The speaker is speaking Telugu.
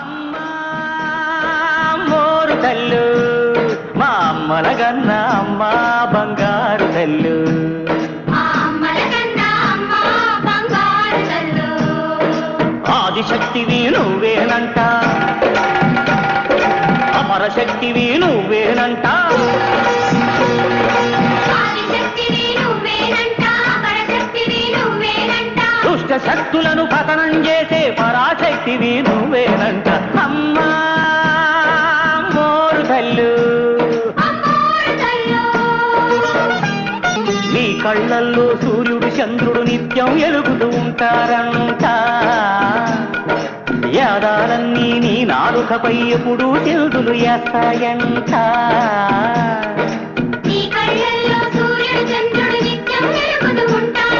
అమ్మా మోరు తల్లు మా అమ్మలగన్న అమ్మ బంగారు తల్లు ఆదిశక్తివి నువ్వేనంట అమరశక్తివి నువ్వేనంట దుష్ట శక్తులను పతనం చేసే పరాశక్తివి నువ్వేనంట అమ్మా మోరు తల్లు నీ కళ్ళల్లో సూర్యుడు చంద్రుడు నిత్యం ఎలుగుతూ ఉంటారంట యాదాలన్నీ నీ నాలుకపై ఎప్పుడు తెలుదులు వేస్తాయంట నీ కళ్ళల్లో సూర్యుడు చంద్రుడు నిత్యం ఎలుగుతూ ఉంటారంట